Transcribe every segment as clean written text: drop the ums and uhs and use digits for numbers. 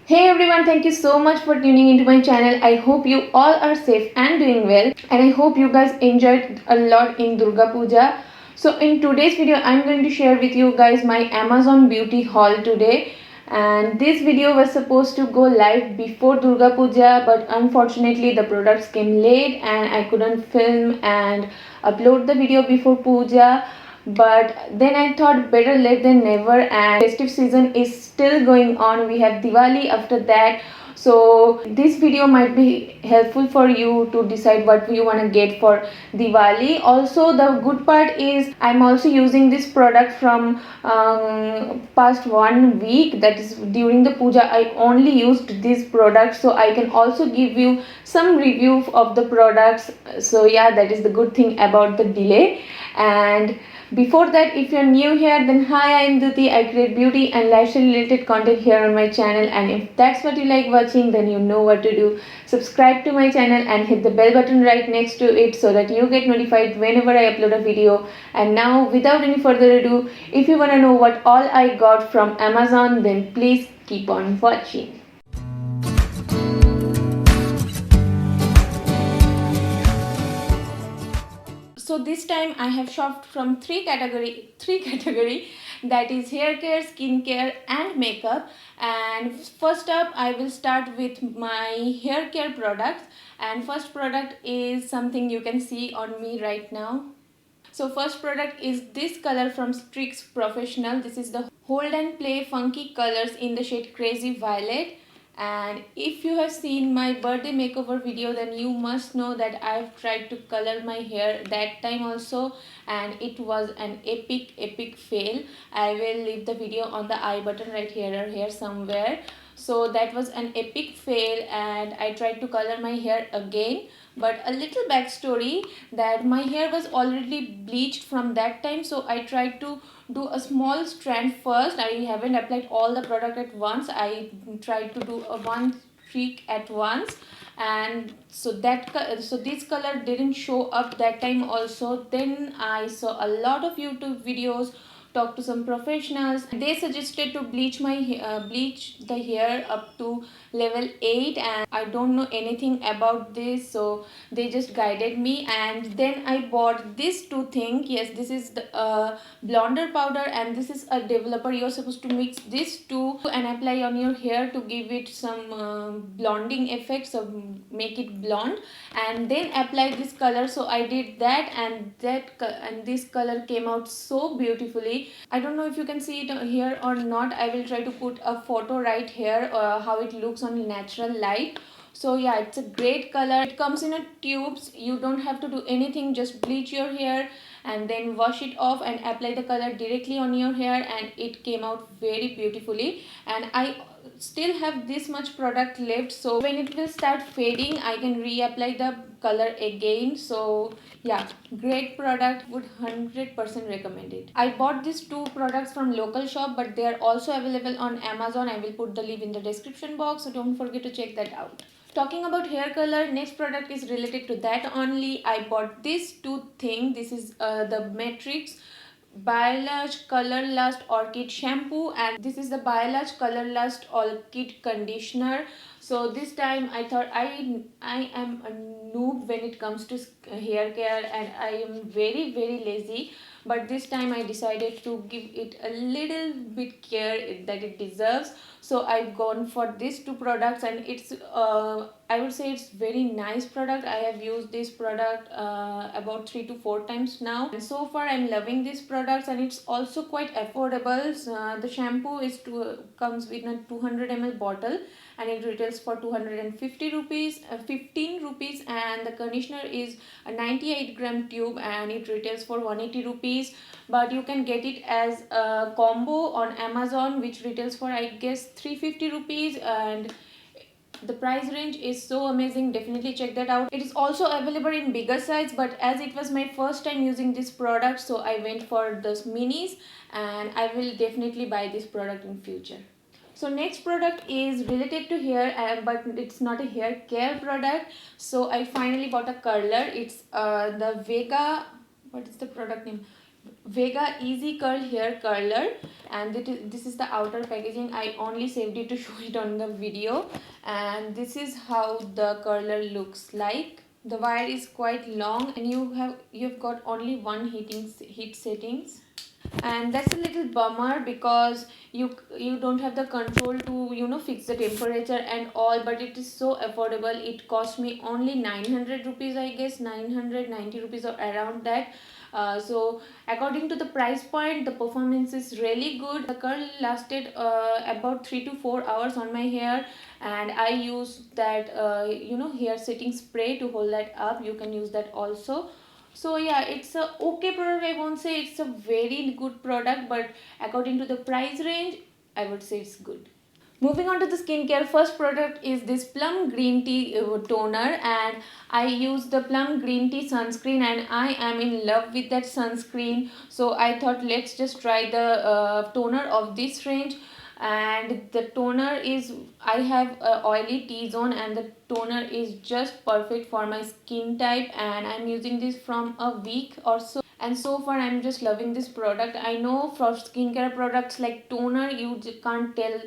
Hey everyone, thank you so much for tuning into my channel. I hope you all are safe and doing well, and I hope you guys enjoyed a lot in Durga Puja. So in today's video I'm going to share with you guys my Amazon beauty haul today, and this video was supposed to go live before Durga Puja, but unfortunately the products came late and I couldn't film and upload the video before Puja. But then I thought better late than never, and festive season is still going on. We have Diwali after that, so this video might be helpful for you to decide what you want to get for Diwali. Also, the good part is I'm also using this product from past 1 week, that is during the puja I only used this product, so I can also give you some review of the products. So yeah, that is the good thing about the delay. And before that, if you're new here, then hi, I'm Duti. I create beauty and lifestyle related content here on my channel, and if that's what you like watching, then you know what to do. Subscribe to my channel and hit the bell button right next to it so that you get notified whenever I upload a video. And now, without any further ado, if you want to know what all I got from Amazon, then please keep on watching. So this time I have shopped from three category, that is hair care, skin care and makeup. And first up I will start with my hair care products, and first product is something you can see on me right now. So first product is this color from Strix Professional. This is the Hold and Play Funky Colors in the shade Crazy Violet. And if you have seen my birthday makeover video, then you must know that I've tried to color my hair that time also, and it was an epic fail. I will leave the video on the I button right here or here somewhere. So that was an epic fail, and I tried to color my hair again. But a little backstory, that my hair was already bleached from that time, so I tried to do a small strand first. I haven't applied all the product at once. I tried to do a one streak at once, and so this color didn't show up that time also. Then I saw a lot of YouTube videos, talked to some professionals. They suggested to bleach the hair up to level 8, and I don't know anything about this, so they just guided me. And then I bought these two things. Yes, this is the blonder powder, and this is a developer. You're supposed to mix these two and apply on your hair to give it some blonding effect, so make it blonde, and then apply this color. So I did that, and this color came out so beautifully. I don't know if you can see it here or not. I will try to put a photo right here, how it looks on natural light. So yeah, it's a great color. It comes in a tubes. You don't have to do anything, just bleach your hair and then wash it off and apply the color directly on your hair, and it came out very beautifully. And I still have this much product left, so when it will start fading I can reapply the color again. So yeah, great product, would 100% recommend it. I bought these two products from local shop, but they are also available on Amazon. I will put the link in the description box, so don't forget to check that out. Talking about hair color, next product is related to that only. I bought these two things. This is the Matrix Biolage Color Lust Orchid Shampoo, and this is the Biolage Color Lust Orchid Conditioner. So this time I thought I am a noob when it comes to hair care, and I am very lazy. But this time I decided to give it a little bit care that it deserves. So I've gone for these two products, and it's I would say it's very nice product. I have used this product about 3 to 4 times now, and so far I'm loving these products, and it's also quite affordable. The shampoo is comes with a 200 ml bottle, and it retails for 250 rupees, 15 rupees, and the conditioner is a 98 gram tube, and it retails for 180 rupees. But you can get it as a combo on Amazon, which retails for I guess 350 rupees, and the price range is so amazing. Definitely check that out. It is also available in bigger size, but as it was my first time using this product, so I went for those minis, and I will definitely buy this product in future. So next product is related to hair, but it's not a hair care product. So I finally bought a curler. It's the Vega, what is the product name, Vega Easy Curl Hair Curler, and this is the outer packaging. I only saved it to show it on the video, and this is how the curler looks like. The wire is quite long, and you've got only one heat settings, and that's a little bummer because you don't have the control to fix the temperature and all, but it is so affordable. It cost me only 900 rupees, I guess 990 rupees or around that. So according to the price point, the performance is really good. The curl lasted about 3 to 4 hours on my hair, and I used that hair setting spray to hold that up. You can use that also. So yeah, it's a okay product. I won't say it's a very good product, but according to the price range, I would say it's good. Moving on to the skincare, first product is this plum green tea toner, and I use the plum green tea sunscreen, and I am in love with that sunscreen. So I thought let's just try the toner of this range. And the toner is, I have a oily T-zone, and the toner is just perfect for my skin type, and I'm using this from a week or so, and so far I'm just loving this product. I know for skincare products like toner you can't tell,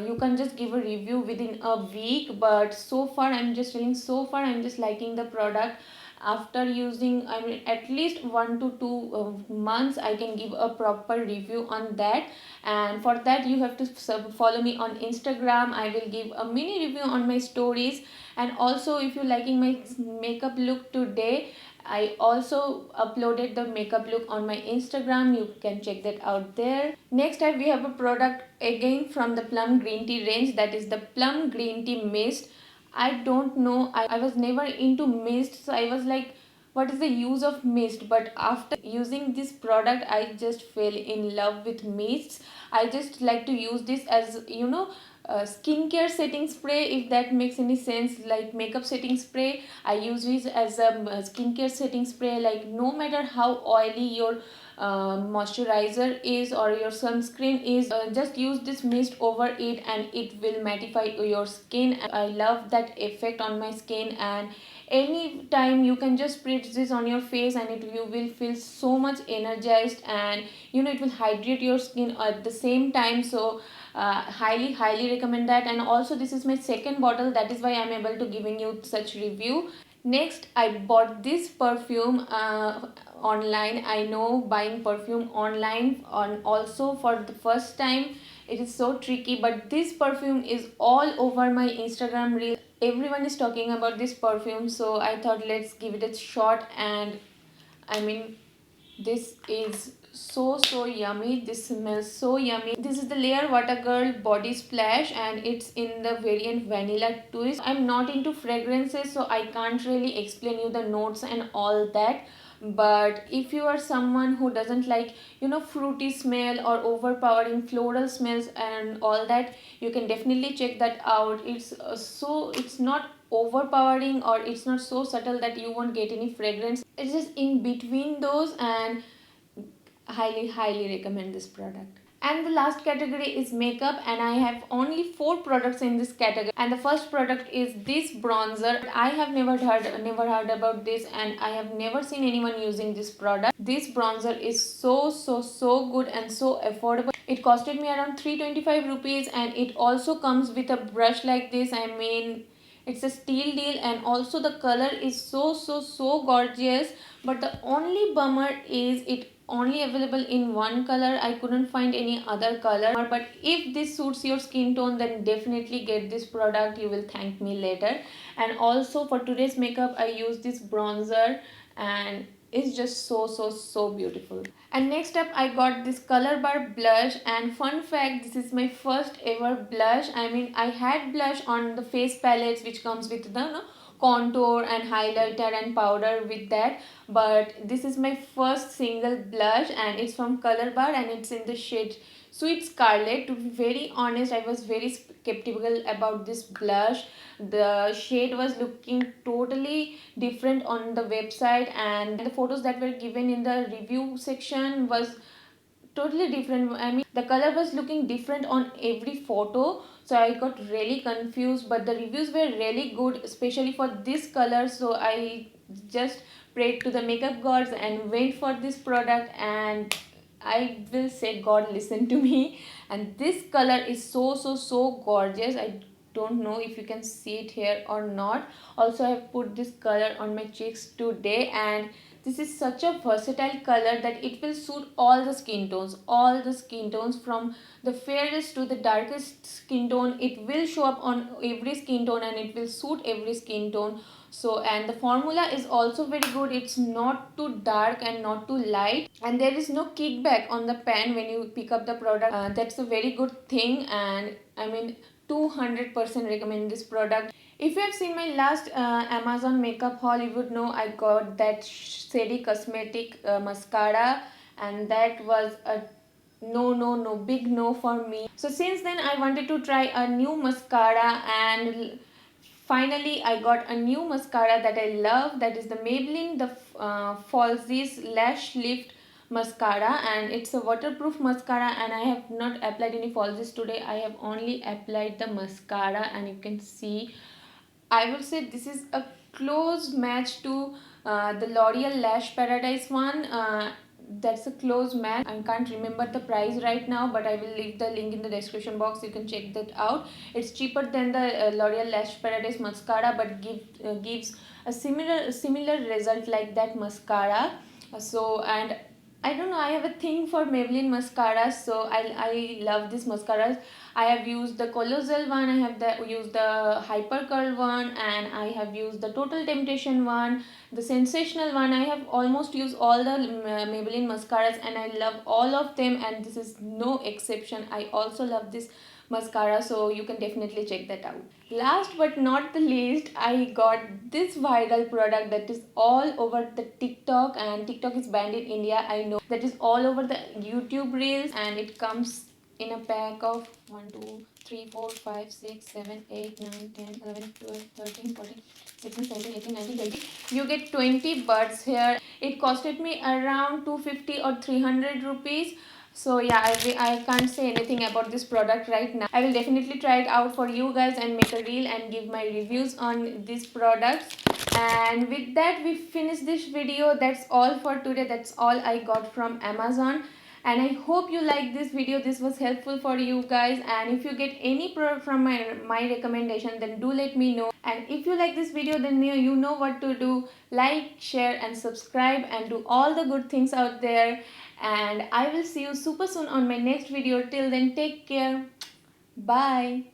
you can just give a review within a week, but so far I'm just telling, so far I'm just liking the product. After using, I mean, at least 1 to 2 months, I can give a proper review on that. And for that you have to follow me on Instagram. I will give a mini review on my stories. And also, if you're liking my makeup look today, I also uploaded the makeup look on my Instagram. You can check that out there. Next up, we have a product again from the Plum Green Tea range, that is the Plum Green Tea Mist. I don't know, I was never into mist, so I was like, what is the use of mist? But after using this product, I just fell in love with mists. I just like to use this as skincare setting spray, if that makes any sense. Like makeup setting spray, I use this as a skincare setting spray. Like no matter how oily your moisturizer is or your sunscreen is, just use this mist over it and it will mattify your skin. I love that effect on my skin, and anytime you can just spread this on your face and you will feel so much energized, and it will hydrate your skin at the same time. So highly recommend that. And also, this is my second bottle, that is why I'm able to giving you such review. Next, I bought this perfume online. I know buying perfume online on also for the first time, it is so tricky, but this perfume is all over my Instagram reel. Everyone is talking about this perfume, so I thought let's give it a shot. And I mean, this is so yummy. This smells so yummy. This is the Layer Water Girl Body Splash, and it's in the variant Vanilla Twist. I'm not into fragrances, so I can't really explain you the notes and all that. But if you are someone who doesn't like fruity smell or overpowering floral smells and all that, you can definitely check that out. It's not overpowering, or it's not so subtle that you won't get any fragrance. It's just in between those, and highly recommend this product. And the last category is makeup, and I have only 4 products in this category. And the first product is this bronzer. I have never heard about this, and I have never seen anyone using this product. This bronzer is so good and so affordable. It costed me around 325 rupees, and it also comes with a brush like this. I mean, it's a steal deal, and also the color is so gorgeous. But the only bummer is it only available in one color. I couldn't find any other color. But if this suits your skin tone, then definitely get this product. You will thank me later. And also for today's makeup, I use this bronzer, and it's just so beautiful. And next up, I got this Color Bar blush. And fun fact, this is my first ever blush. I mean, I had blush on the face palettes which comes with the contour and highlighter and powder with that, but this is my first single blush, and it's from Color Bar, and it's in the shade Sweet Scarlet. To be very honest, I was very skeptical about this blush. The shade was looking totally different on the website, and the photos that were given in the review section was totally different. I mean, the color was looking different on every photo, so I got really confused. But the reviews were really good, especially for this color, so I just prayed to the makeup gods and went for this product, and I will say God listened to me. And this color is so gorgeous. I don't know if you can see it here or not. Also, I have put this color on my cheeks today, and this is such a versatile color that it will suit all the skin tones, from the fairest to the darkest skin tone. It will show up on every skin tone and it will suit every skin tone. So, and the formula is also very good. It's not too dark and not too light, and there is no kickback on the pen when you pick up the product. That's a very good thing, and I mean 200% recommend this product. If you have seen my last Amazon makeup haul, you would know I got that Shady Cosmetic mascara, and that was a no, big no for me. So since then I wanted to try a new mascara, and finally I got a new mascara that I love. That is the Maybelline the Falsies Lash Lift mascara, and it's a waterproof mascara, and I have not applied any falsies today. I have only applied the mascara, and you can see I would say this is a close match to the L'Oreal Lash Paradise one. That's a close match. I can't remember the price right now, but I will leave the link in the description box. You can check that out. It's cheaper than the L'Oreal Lash Paradise mascara, but gives a similar result like that mascara. So, and I don't know, I have a thing for Maybelline mascaras, so I love this mascaras. I have used the Colossal one, I have used the Hyper Curl one, and I have used the Total Temptation one, the Sensational one. I have almost used all the Maybelline mascaras, and I love all of them, and this is no exception. I also love this mascara, so you can definitely check that out. Last but not the least, I got this viral product that is all over the TikTok, and TikTok is banned in India, I know. That is all over the YouTube reels, and it comes in a pack of 1 2 3 4 5 6 7 8 9 10 11 12 13 14 16 17 18 19 20. You get 20 buds here. It costed me around 250 or 300 rupees. So yeah, I can't say anything about this product right now. I will definitely try it out for you guys and make a reel and give my reviews on these products. And with that, we finish this video. That's all for today. That's all I got from Amazon, and I hope you like this video. This was helpful for you guys, and if you get any product from my recommendation, then do let me know. And if you like this video, then you know what to do. Like, share and subscribe, and do all the good things out there. And I will see you super soon on my next video. Till then, take care. Bye.